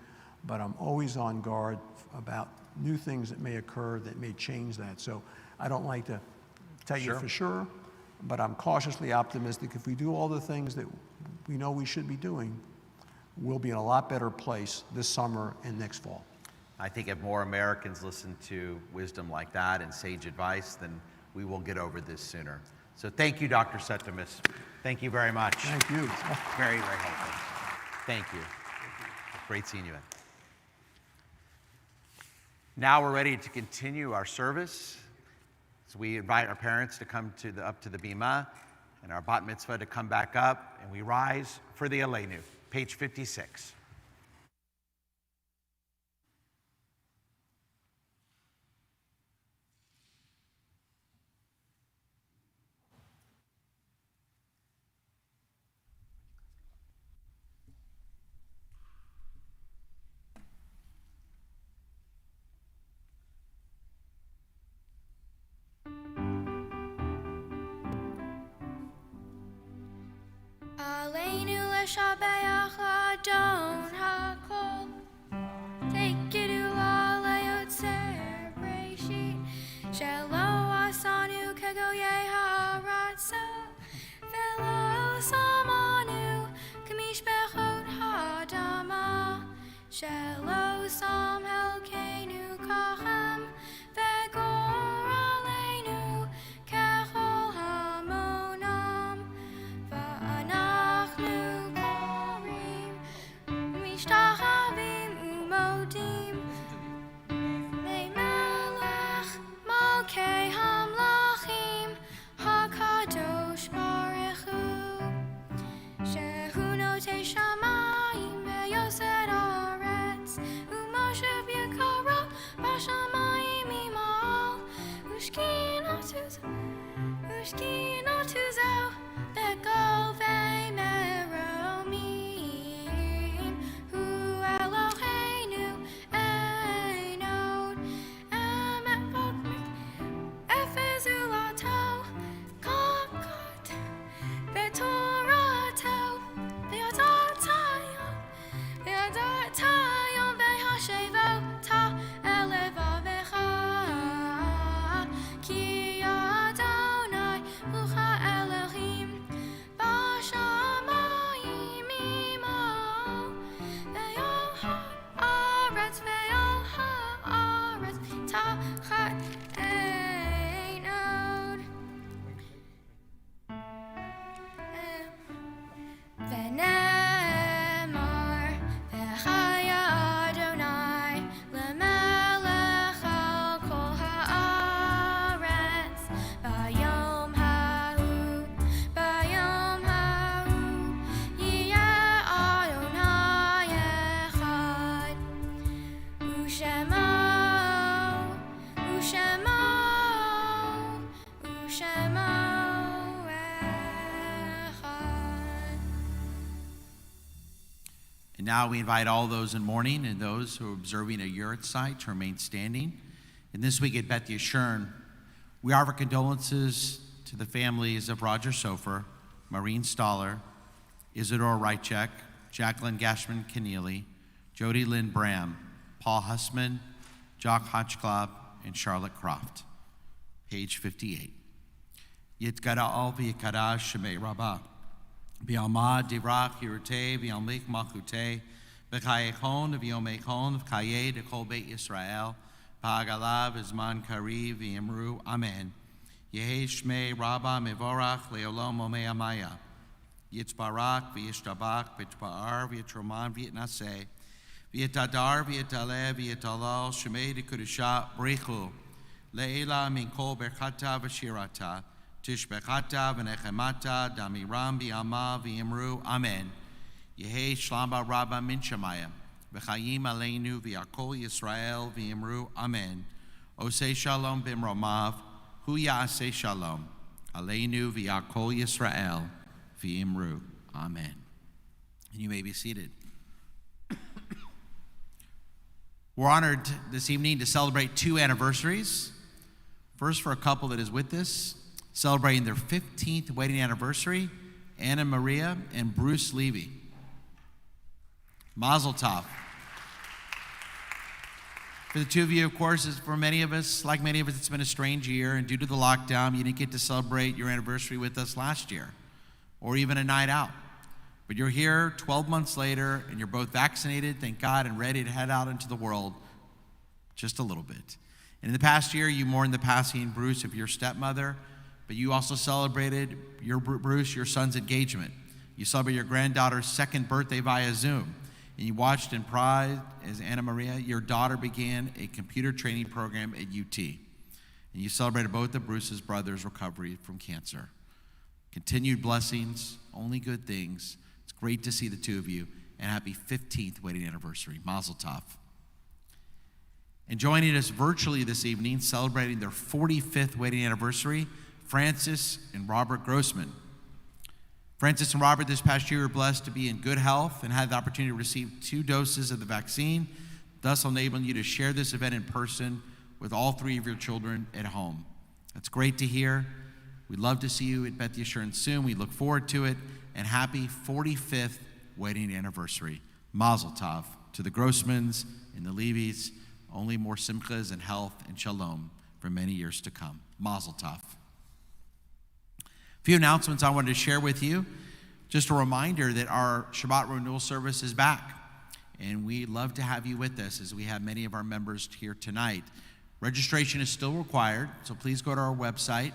but I'm always on guard about new things that may occur that may change that. So I don't like to tell you for sure, but I'm cautiously optimistic. If we do all the things that we know we should be doing, we'll be in a lot better place this summer and next fall. I think if more Americans listen to wisdom like that and sage advice, then we will get over this sooner. So thank you, Dr. Septimus. Thank you very much. Thank you. Very, very helpful. Thank you. Great seeing you. Now we're ready to continue our service. So we invite our parents to come up to the bima and our bat mitzvah to come back up, and we rise for the Aleinu, page 56. Shabbat Adon HaKol Tekidu Layotzer Breshit Shelo Asanu Kagoye Haratsa Velo Samanu Kamish Bechot Hadama Shelo Sam Helkenu Kachem Vegor Aleinu Kechol Hamonam Va'ana And now we invite all those in mourning and those who are observing a yurt site to remain standing. And this week at Beth Yeshurun, we offer condolences to the families of Roger Sofer, Maureen Stoller, Isidore Rychek, Jacqueline Gashman Keneally, Jody Lynn Bram, Paul Hussman, Jock Hodgklob, and Charlotte Croft. Page 58. Yitkara al v'yikara shemei rabbah. Bialma dirak yirute bialmik machute v'chayechon v'yomechon v'chaye dekol beit Yisrael v'hagalav v'zman kari v'yimru amen. Yehi shmei rabba mevorach le'olam omei amaya. Yitzbarak v'yishtabak v'yitpa'ar v'yitroman v'yitnaseh v'yitadar v'yitaleh v'yitalal shmei dekudusha brichu le'ela min kol berchata v'shirata Tishbechata v'nechemata damiram bi'ama v'yimru amen. Yehi shlamba rabba min shemayim v'chayim aleinu v'yakol Yisrael v'yimru amen. Osei shalom b'mromav hu ya'aseh shalom aleinu v'yakol Yisrael v'yimru amen. And you may be seated. We're honored this evening to celebrate two anniversaries. First, for a couple that is with us, celebrating their 15th wedding anniversary, Anna Maria and Bruce Levy. Mazel tov. For the two of you, of course, for many of us, like many of us, it's been a strange year, and due to the lockdown, you didn't get to celebrate your anniversary with us last year, or even a night out. But you're here 12 months later, and you're both vaccinated, thank God, and ready to head out into the world just a little bit. And in the past year, you mourned the passing, Bruce, of your stepmother, but you also celebrated Bruce, your son's engagement. You celebrated your granddaughter's second birthday via Zoom. And you watched in pride as Anna Maria, your daughter, began a computer training program at UT. And you celebrated both of Bruce's brothers' recovery from cancer. Continued blessings, only good things. It's great to see the two of you, and happy 15th wedding anniversary. Mazel tov. And joining us virtually this evening, celebrating their 45th wedding anniversary, Francis and Robert Grossman. Francis and Robert this past year were blessed to be in good health and had the opportunity to receive 2 doses of the vaccine, thus enabling you to share this event in person with all 3 of your children at home. That's great to hear. We'd love to see you at Beth Yeshurun soon. We look forward to it. And happy 45th wedding anniversary. Mazel tov to the Grossmans and the Levies. Only more simchas and health and shalom for many years to come. Mazel tov. A few announcements I wanted to share with you. Just a reminder that our Shabbat Renewal service is back, and we'd love to have you with us as we have many of our members here tonight. Registration is still required, so please go to our website.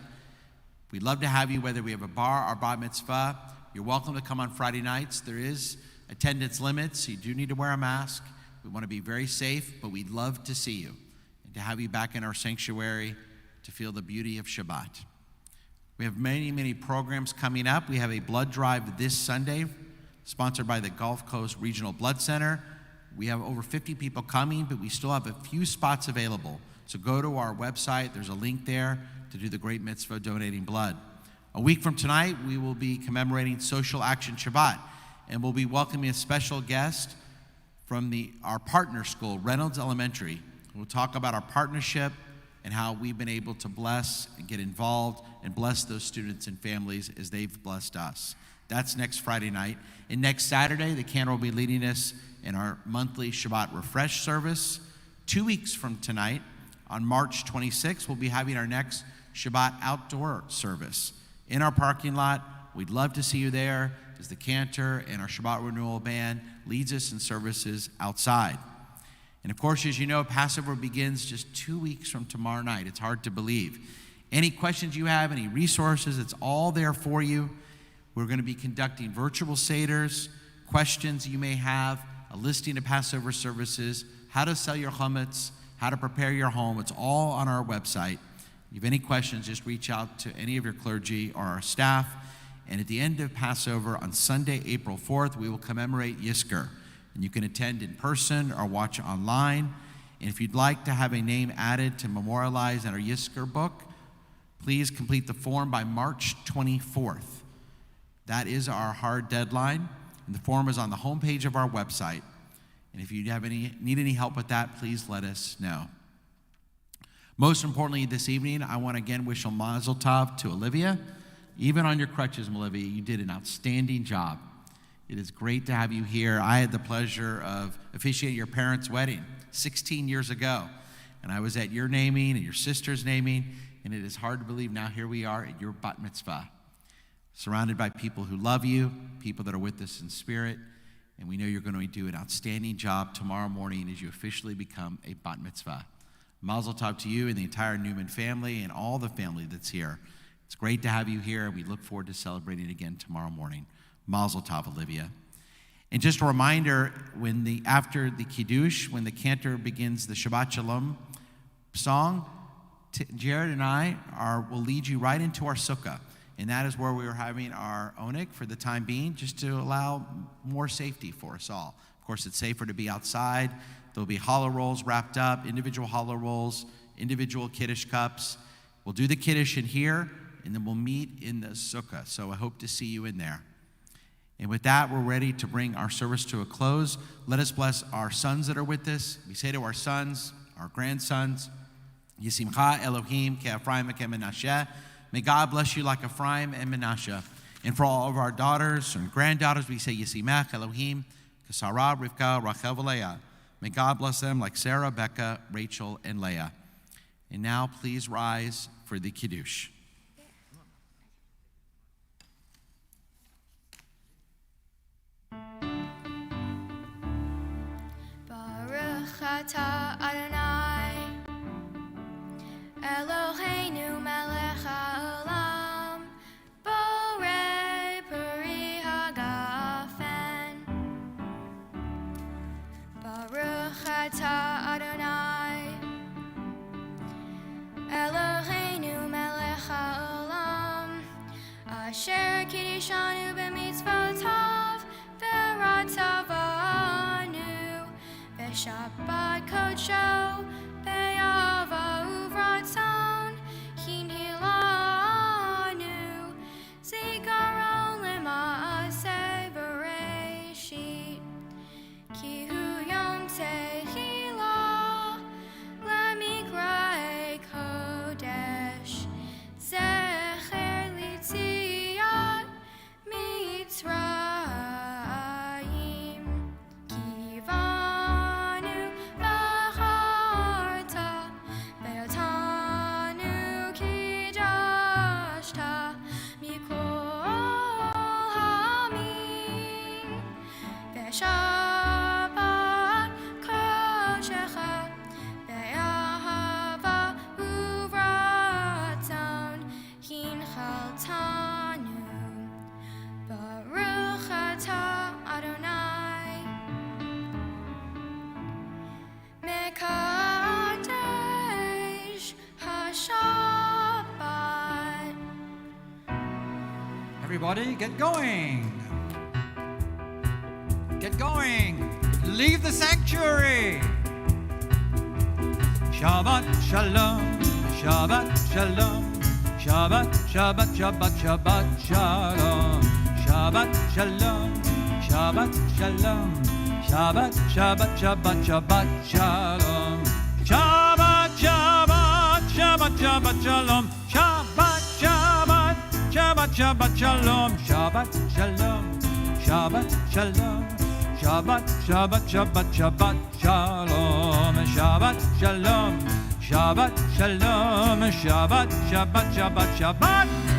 We'd love to have you, whether we have a bar or bar mitzvah. You're welcome to come on Friday nights. There is attendance limits, so you do need to wear a mask. We want to be very safe, but we'd love to see you and to have you back in our sanctuary to feel the beauty of Shabbat. We have many, many programs coming up. We have a blood drive this Sunday, sponsored by the Gulf Coast Regional Blood Center. We have over 50 people coming, but we still have a few spots available. So go to our website. There's a link there to do the great mitzvah donating blood. A week from tonight, we will be commemorating Social Action Shabbat, and we'll be welcoming a special guest from our partner school, Reynolds Elementary. We'll talk about our partnership and how we've been able to bless and get involved and bless those students and families as they've blessed us. That's next Friday night. And next Saturday, the cantor will be leading us in our monthly Shabbat Refresh service. 2 weeks from tonight, on March 26th, we'll be having our next Shabbat Outdoor service in our parking lot. We'd love to see you there as the cantor and our Shabbat Renewal band leads us in services outside. And of course, as you know, Passover begins just 2 weeks from tomorrow night. It's hard to believe. Any questions you have, any resources, it's all there for you. We're going to be conducting virtual seders, questions you may have, a listing of Passover services, how to sell your chametz, how to prepare your home. It's all on our website. If you have any questions, just reach out to any of your clergy or our staff. And at the end of Passover on Sunday, April 4th, we will commemorate Yizkor. And you can attend in person or watch online. And if you'd like to have a name added to memorialize in our Yizkor book, please complete the form by March 24th. That is our hard deadline. And the form is on the homepage of our website. And if you need any help with that, please let us know. Most importantly, this evening, I want to again wish a mazel tov to Olivia. Even on your crutches, Olivia, you did an outstanding job. It is great to have you here. I had the pleasure of officiating your parents' wedding 16 years ago. And I was at your naming and your sister's naming, and it is hard to believe now here we are at your bat mitzvah, surrounded by people who love you, people that are with us in spirit, and we know you're going to do an outstanding job tomorrow morning as you officially become a bat mitzvah. Mazel tov to you and the entire Newman family and all the family that's here. It's great to have you here, and we look forward to celebrating again tomorrow morning. Mazel tov, Olivia. And just a reminder, after the Kiddush, when the cantor begins the Shabbat Shalom song, Jared and I will lead you right into our sukkah. And that is where we are having our onik for the time being, just to allow more safety for us all. Of course, it's safer to be outside. There'll be challah rolls wrapped up, individual challah rolls, individual Kiddush cups. We'll do the Kiddush in here, and then we'll meet in the sukkah. So I hope to see you in there. And with that, we're ready to bring our service to a close. Let us bless our sons that are with us. We say to our sons, our grandsons, Yisimcha Elohim ke Ephraim ke Menashe. May God bless you like Ephraim and Menashe. And for all of our daughters and granddaughters, we say Yisimach Elohim ke Sarah, Rivka, Rachel, Leah. May God bless them like Sarah, Becca, Rachel, and Leah. And now please rise for the Kiddush. Ata Adonai Eloheinu melech haolam borei peri hagafen Baruch ata Adonai Eloheinu melech haolam asher kiddushanu b'mitzvotav v'ratavanu Shabbat kodsho be'ava uvratzon hin hilanu zikaron lema'aseh bereshit ki hu yom tehila lemikrei kodesh zecher litziyat mitzrayim Shabbat kodshecha be'ahava uvratzon hinchaltanu Baruch ata Adonai Mekadesh HaShabbat. Everybody, get going. Get going. Leave the sanctuary. Shabbat shalom, Shabbat shalom, Shabbat, Shabbat, Shabbat, Shabbat, Shalom. Shabbat, Shalom. Shabbat, Shalom. Shabbat, Shabbat, Shabbat, Shabbat, Shalom. Shabbat, Shabbat, Shabbat, Shabbat, Shalom. Shabbat, Shabbat, Shabbat, Shabbat, Shalom. Shabbat, Shalom. Shabbat, Shalom. Shabbat, Shabbat, Shabbat, Shabbat, Shalom. Shabbat, Shalom. Shabbat, Shalom. Shabbat, Shabbat, Shabbat, Shabbat.